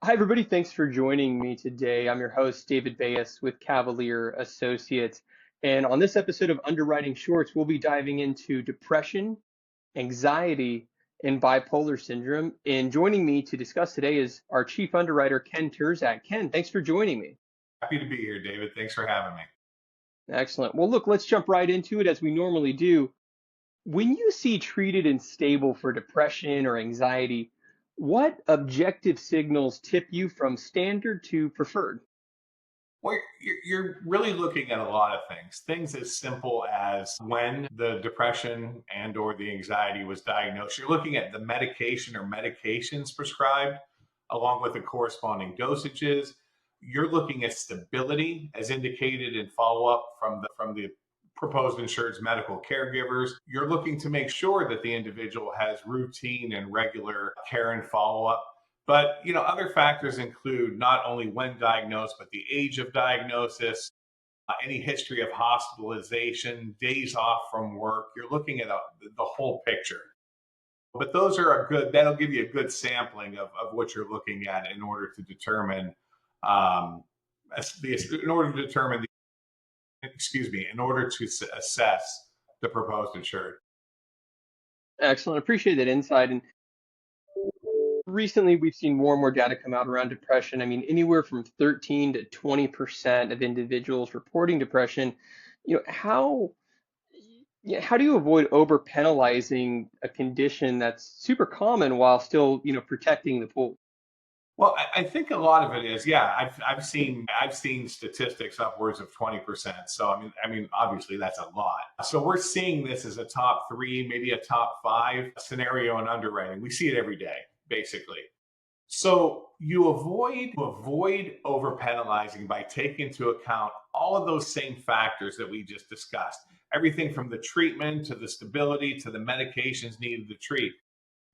Hi, everybody. Thanks for joining me today. I'm your host, David Bayes with Cavalier Associates. And on this episode of Underwriting Shorts, we'll be diving into depression, anxiety, and bipolar syndrome. And joining me to discuss today is our chief underwriter, Ken Terzak. Ken, thanks for joining me. Happy to be here, David. Thanks for having me. Excellent. Well, look, let's jump right into it as we normally do. When you see treated and stable for depression or anxiety, what objective signals tip you from standard to preferred? Well, you're really looking at a lot of things. Things as simple as when the depression and or the anxiety was diagnosed. You're looking at the medication or medications prescribed, along with the corresponding dosages. You're looking at stability, as indicated in follow-up from the proposed insured's medical caregivers. You're looking to make sure that the individual has routine and regular care and follow-up. But other factors include not only when diagnosed, but the age of diagnosis, any history of hospitalization, days off from work. You're looking at the whole picture. But those are that'll give you a good sampling of what you're looking at in order to determine, in order to determine, in order to assess the proposed insured. Excellent. Appreciate that insight. And recently, we've seen more and more data come out around depression. I mean, anywhere from 13 to 20% of individuals reporting depression. You know, how how do you avoid over penalizing a condition that's super common while still, protecting the pool? Well, I think a lot of it is, yeah. I've seen statistics upwards of 20%. So I mean, obviously that's a lot. So we're seeing this as a top three, maybe a top five scenario in underwriting. We see it every day, basically. So you avoid over penalizing by taking into account all of those same factors that we just discussed. Everything from the treatment to the stability to the medications needed to treat.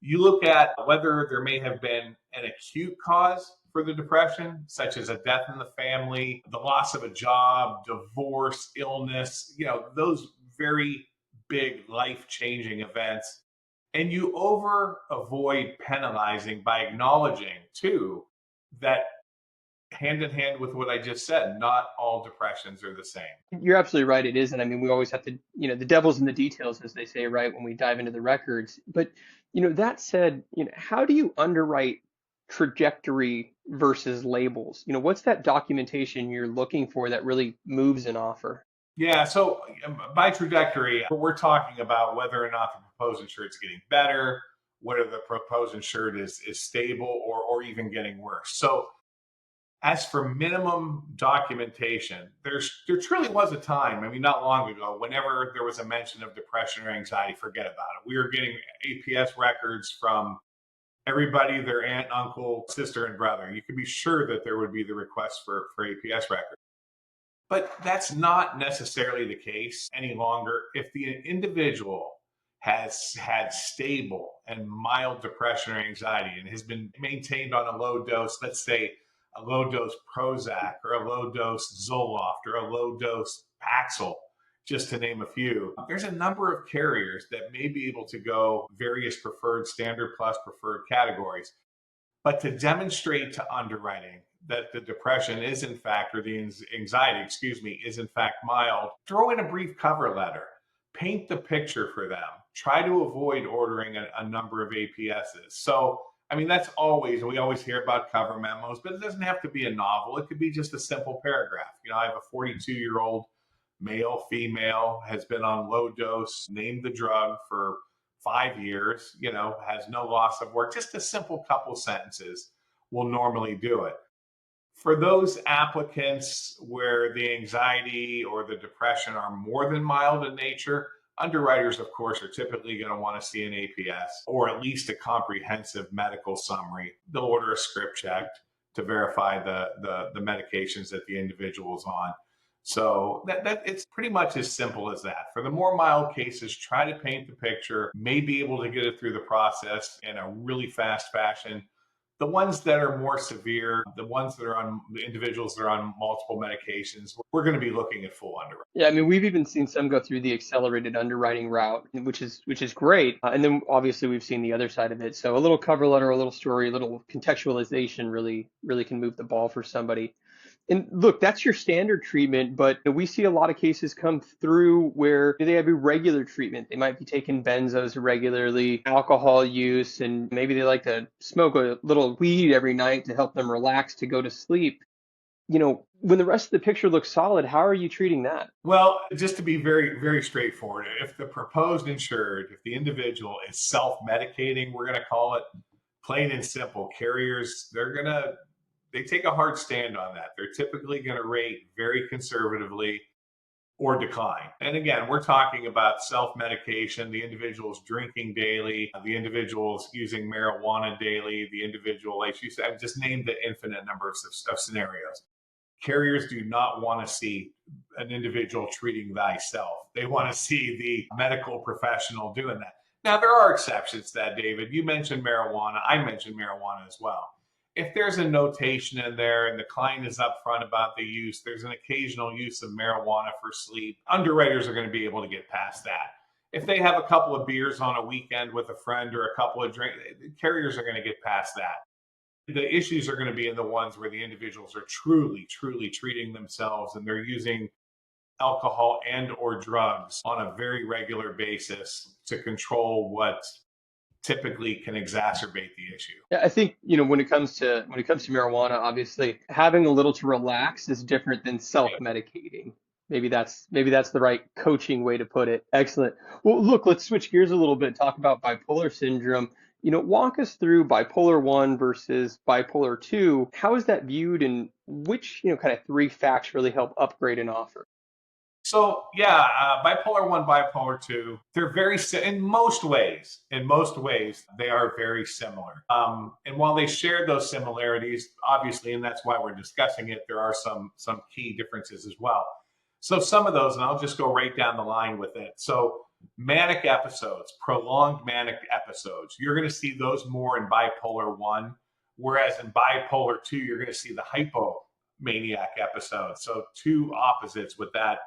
You look at whether there may have been an acute cause for the depression, such as a death in the family, the loss of a job, divorce, illness, those very big life changing events. And you avoid penalizing by acknowledging, too, that hand in hand with what I just said, not all depressions are the same. You're absolutely right. It isn't. I mean, we always have to, the devil's in the details, as they say, right, when we dive into the records. But, that said, how do you underwrite trajectory versus labels? What's that documentation you're looking for that really moves an offer? Yeah, so by trajectory, we're talking about whether or not the proposed insured is getting better, whether the proposed insured is stable or even getting worse. So as for minimum documentation, there truly was a time, I mean, not long ago, whenever there was a mention of depression or anxiety, forget about it. We were getting APS records from everybody, their aunt, uncle, sister, and brother. You could be sure that there would be the request for APS records. But that's not necessarily the case any longer. If the individual has had stable and mild depression or anxiety and has been maintained on a low dose, let's say a low dose Prozac or a low dose Zoloft or a low dose Paxil, just to name a few, there's a number of carriers that may be able to go various preferred, standard plus preferred categories. But to demonstrate to underwriting that the depression is in fact, or the anxiety, excuse me, is in fact mild, throw in a brief cover letter, paint the picture for them, try to avoid ordering a number of APSs. So, I mean, we always hear about cover memos, but it doesn't have to be a novel. It could be just a simple paragraph. I have a 42-year-old male, female, has been on low dose, named the drug for 5 years, has no loss of work. Just a simple couple sentences will normally do it. For those applicants where the anxiety or the depression are more than mild in nature, underwriters, of course, are typically going to want to see an APS or at least a comprehensive medical summary. They'll order a script check to verify the medications that the individual is on. So that it's pretty much as simple as that. For the more mild cases, try to paint the picture, may be able to get it through the process in a really fast fashion. The ones that are more severe, the ones that are on the individuals that are on multiple medications, we're going to be looking at full underwriting. Yeah, I mean, we've even seen some go through the accelerated underwriting route, which is great. And then obviously we've seen the other side of it. So a little cover letter, a little story, a little contextualization really can move the ball for somebody. And look, that's your standard treatment, but we see a lot of cases come through where they have irregular treatment. They might be taking benzos regularly, alcohol use, and maybe they like to smoke a little weed every night to help them relax to go to sleep. When the rest of the picture looks solid, how are you treating that? Well, just to be very, very straightforward, if the proposed insured, if the individual is self-medicating, we're going to call it plain and simple. Carriers, they take a hard stand on that. They're typically going to rate very conservatively or decline. And again, we're talking about self-medication, the individual's drinking daily, the individual's using marijuana daily, the individual, like you said, I've just named the infinite number of scenarios. Carriers do not want to see an individual treating thyself. They want to see the medical professional doing that. Now, there are exceptions to that, David. You mentioned marijuana. I mentioned marijuana as well. If there's a notation in there and the client is upfront about the use, there's an occasional use of marijuana for sleep, underwriters are going to be able to get past that. If they have a couple of beers on a weekend with a friend or a couple of drinks, carriers are going to get past that. The issues are going to be in the ones where the individuals are truly, truly treating themselves and they're using alcohol and or drugs on a very regular basis to control what typically can exacerbate the issue. Yeah, I think, when it comes to marijuana, obviously having a little to relax is different than self-medicating. Maybe that's the right coaching way to put it. Excellent. Well, look, let's switch gears a little bit, talk about bipolar syndrome. Walk us through bipolar 1 versus bipolar 2. How is that viewed and which, kind of three facts really help upgrade an offer? So yeah, bipolar 1, bipolar 2, they're in most ways. In most ways, they are very similar. And while they share those similarities, obviously, and that's why we're discussing it, there are some key differences as well. So some of those, and I'll just go right down the line with it. So manic episodes, prolonged manic episodes, you're going to see those more in bipolar 1, whereas in bipolar 2, you're going to see the hypomaniac episodes. So two opposites with that,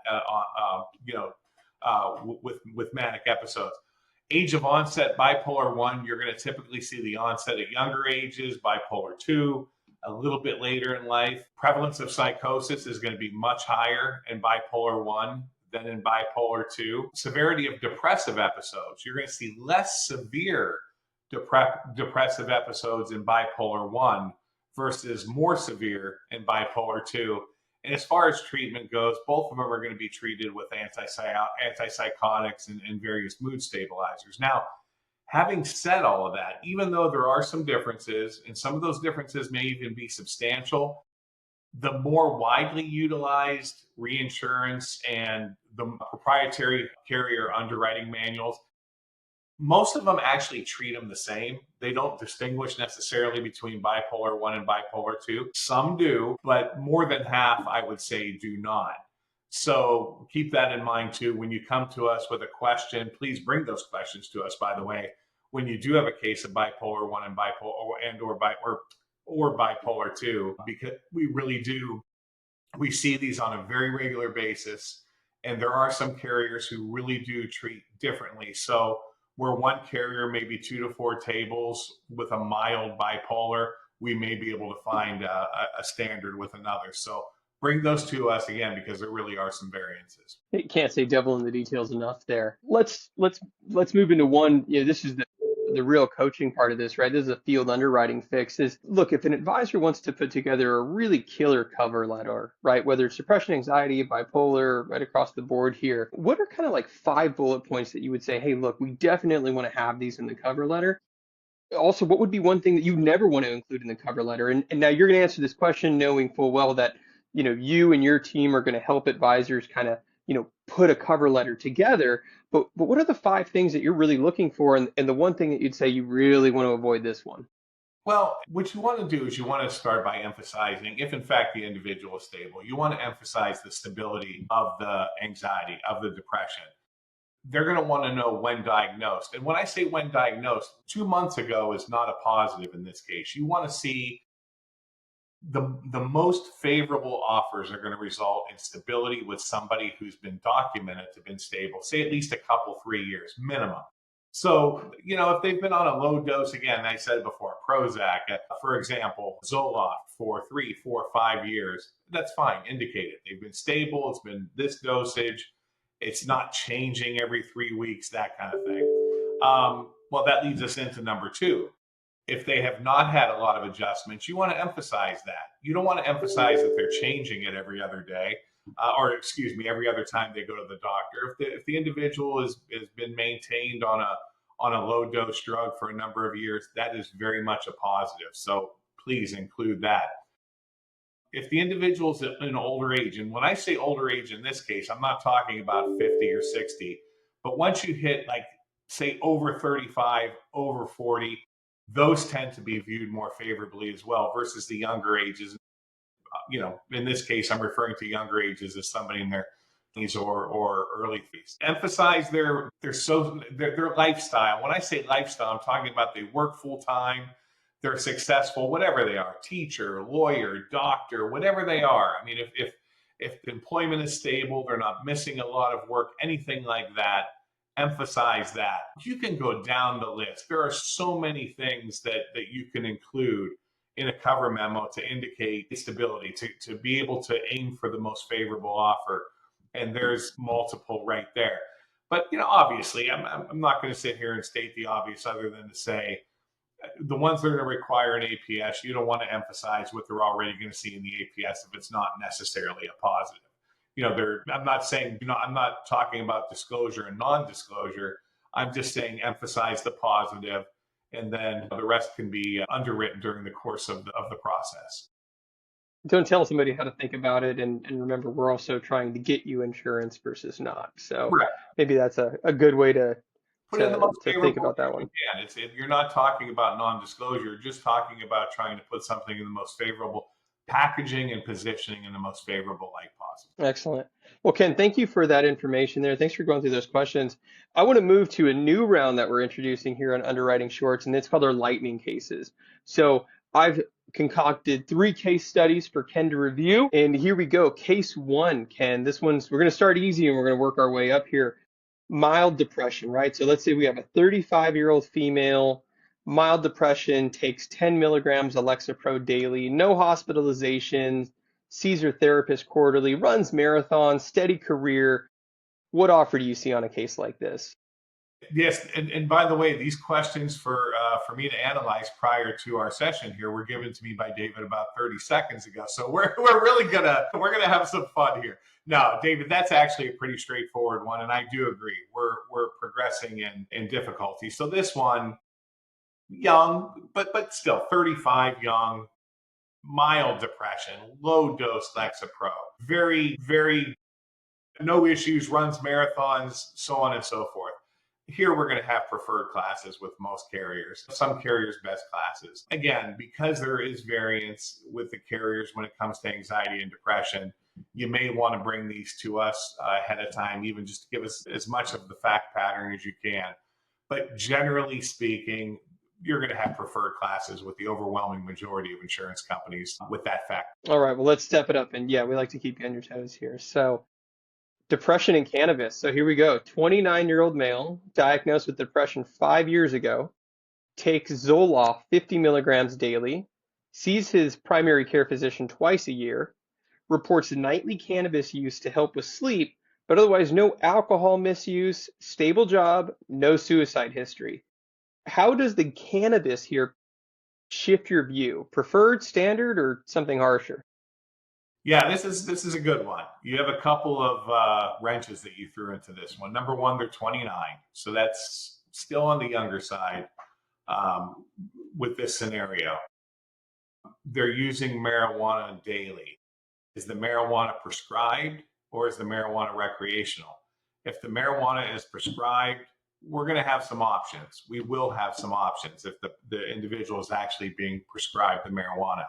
with manic episodes. Age of onset, bipolar 1, you're going to typically see the onset at younger ages. Bipolar 2, a little bit later in life. Prevalence of psychosis is going to be much higher in bipolar 1 than in bipolar 2. Severity of depressive episodes, you're going to see less severe depressive episodes in bipolar 1 versus more severe in bipolar 2. And as far as treatment goes, both of them are going to be treated with antipsychotics and various mood stabilizers. Now, having said all of that, even though there are some differences, and some of those differences may even be substantial, the more widely utilized reinsurance and the proprietary carrier underwriting manuals, most of them actually treat them the same. They don't distinguish necessarily between bipolar 1 and bipolar 2. Some do, but more than half, I would say, do not. So keep that in mind too. When you come to us with a question, please bring those questions to us, by the way, when you do have a case of bipolar 1 and or bipolar 2, because we see these on a very regular basis. And there are some carriers who really do treat differently. So where one carrier may be 2 to 4 tables with a mild bipolar, we may be able to find a standard with another. So bring those to us again, because there really are some variances. You can't say devil in the details enough there. Let's move into one. This is the real coaching part of this, right? This is a field underwriting fix. Is look, if an advisor wants to put together a really killer cover letter, right? Whether it's depression, anxiety, bipolar, right across the board here, what are kind of like 5 bullet points that you would say, hey, look, we definitely want to have these in the cover letter? Also, what would be one thing that you never want to include in the cover letter? And now you're going to answer this question knowing full well that, you and your team are going to help advisors kind of, put a cover letter together. But what are the 5 things that you're really looking for? And the one thing that you'd say you really want to avoid this one? Well, what you want to do is you want to start by emphasizing, if in fact the individual is stable, you want to emphasize the stability of the anxiety, of the depression. they're going to want to know when diagnosed. And when I say when diagnosed, 2 months ago is not a positive in this case. You want to see the most favorable offers are going to result in stability with somebody who's been documented to been stable, say at least a couple, 3 years minimum. So, if they've been on a low dose, again, I said before, Prozac, for example, Zoloft for 3, 4, 5 years, that's fine, indicated. They've been stable, it's been this dosage, it's not changing every 3 weeks, that kind of thing. Well, that leads us into number two. If they have not had a lot of adjustments, you want to emphasize that. You don't want to emphasize that they're changing it every other day, or excuse me, every other time they go to the doctor. If the individual has been maintained on a low dose drug for a number of years, that is very much a positive. So please include that. If the individual's in an older age, and when I say older age in this case, I'm not talking about 50 or 60, but once you hit, like, say, over 35, over 40, those tend to be viewed more favorably as well versus the younger ages. In this case, I'm referring to younger ages as somebody in their 20s or early 30s. Emphasize their lifestyle. When I say lifestyle, I'm talking about they work full time, they're successful, whatever they are, teacher, lawyer, doctor, whatever they are. I mean, if employment is stable, they're not missing a lot of work, anything like that, emphasize that. You can go down the list. There are so many things that you can include in a cover memo to indicate stability, to be able to aim for the most favorable offer. And there's multiple right there. But, obviously, I'm not going to sit here and state the obvious other than to say the ones that are going to require an APS, you don't want to emphasize what they're already going to see in the APS if it's not necessarily a positive. I'm not saying, I'm not talking about disclosure and non-disclosure. I'm just saying emphasize the positive, and then the rest can be underwritten during the course of the process. Don't tell somebody how to think about it, and remember, we're also trying to get you insurance versus not. So Correct. maybe that's a good way to Put it in the most think favorable about that one. you can. You're not talking about non-disclosure, you're just talking about trying to put something in the most favorable packaging and positioning in the most favorable light possible. Excellent. Well, Ken, thank you for that information there. Thanks for going through those questions. I want to move to a new round that we're introducing here on Underwriting Shorts, and it's called our lightning cases. So I've concocted 3 case studies for Ken to review. And here we go. Case 1, Ken. We're going to start easy and we're going to work our way up here. Mild depression, right? So let's say we have a 35-year-old female, mild depression, takes 10 milligrams of Lexapro daily, no hospitalizations, sees her therapist quarterly, runs marathons, steady career. What offer do you see on a case like this? Yes, and by the way, these questions for me to analyze prior to our session here were given to me by David about 30 seconds ago. So we're really gonna have some fun here. No, David, that's actually a pretty straightforward one, and I do agree. We're progressing in difficulty. So this one, young, but still 35, young, mild depression, low dose Lexapro, very, very no issues, runs marathons, so on and so forth. Here we're going to have preferred classes with most carriers, some carriers best classes. Again, because there is variance with the carriers when it comes to anxiety and depression, you may want to bring these to us ahead of time, even just to give us as much of the fact pattern as you can. But generally speaking, you're going to have preferred classes with the overwhelming majority of insurance companies with that fact. All right, well, let's step it up. And yeah, we like to keep you on your toes here. So depression and cannabis. So here we go. 29-year-old male diagnosed with depression 5 years ago, takes Zoloft 50 milligrams daily, sees his primary care physician twice a year, reports nightly cannabis use to help with sleep, but otherwise no alcohol misuse, stable job, no suicide history. How does the cannabis here shift your view? Preferred, standard, or something harsher? Yeah, this is a good one. You have a couple of wrenches that you threw into this one. Number one, they're 29, so that's still on the younger side with this scenario. They're using marijuana daily. Is the marijuana prescribed or is the marijuana recreational? If the marijuana is prescribed, we're going to have some options. We will have some options if the individual is actually being prescribed the marijuana.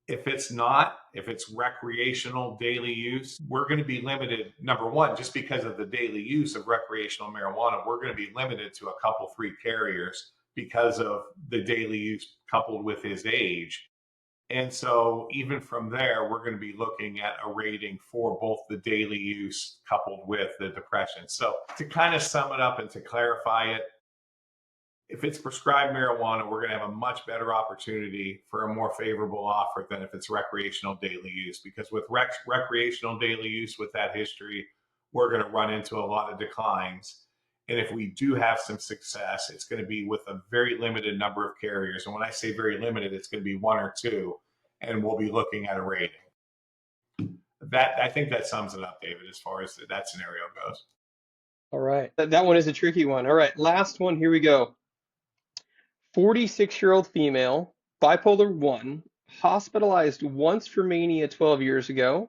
If it's not, if it's recreational daily use, we're going to be limited. Number one, just because of the daily use of recreational marijuana, we're going to be limited to a couple, three carriers because of the daily use coupled with his age. And so, even from there, we're going to be looking at a rating for both the daily use coupled with the depression. So, to kind of sum it up and to clarify it, if it's prescribed marijuana, we're going to have a much better opportunity for a more favorable offer than if it's recreational daily use. Because with recreational daily use, with that history, we're going to run into a lot of declines. And if we do have some success, it's going to be with a very limited number of carriers. And when I say very limited, it's going to be one or two, and we'll be looking at a rating. That I think that sums it up, David, as far as that scenario goes. All right. That one is a tricky one. All right. Last one. Here we go. 46-year-old female, bipolar 1, hospitalized once for mania 12 years ago,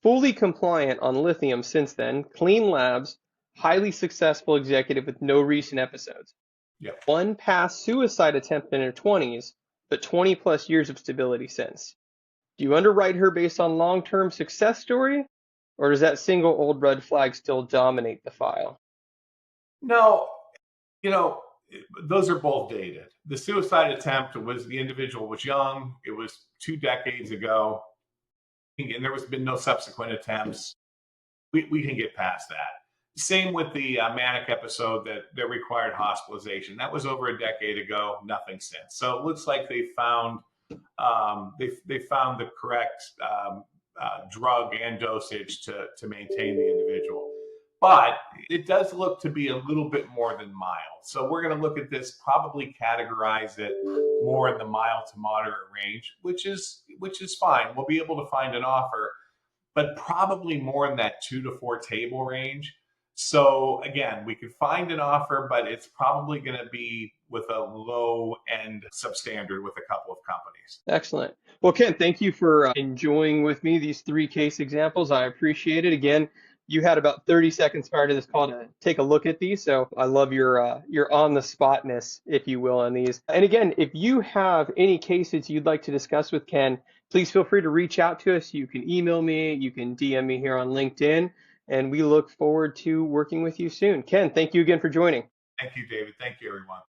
fully compliant on lithium since then, clean labs, highly successful executive with no recent episodes. Yep. One past suicide attempt in her 20s, but 20 plus years of stability since. Do you underwrite her based on long-term success story, or does that single old red flag still dominate the file? No, you know, those are both dated. The suicide attempt was the individual was young. It was 2 decades ago, and there was been no subsequent attempts. We can get past that. Same with the manic episode that required hospitalization. That was over a decade ago. Nothing since. So it looks like they found they found the correct drug and dosage to maintain the individual. But it does look to be a little bit more than mild. So we're going to look at this, probably categorize it more in the mild to moderate range, which is fine. We'll be able to find an offer, but probably more in that 2 to 4 table range. So again, we could find an offer, but it's probably going to be with a low end substandard with a couple of companies. Excellent. Well, Ken, thank you for enjoying with me these 3 case examples. I appreciate it. Again, you had about 30 seconds prior to this call to take a look at these, so I love your on the spotness, if you will, on these. And again, if you have any cases you'd like to discuss with Ken, please feel free to reach out to us. You can email me, you can DM me here on LinkedIn, and we look forward to working with you soon. Ken, thank you again for joining. Thank you, David. Thank you, everyone.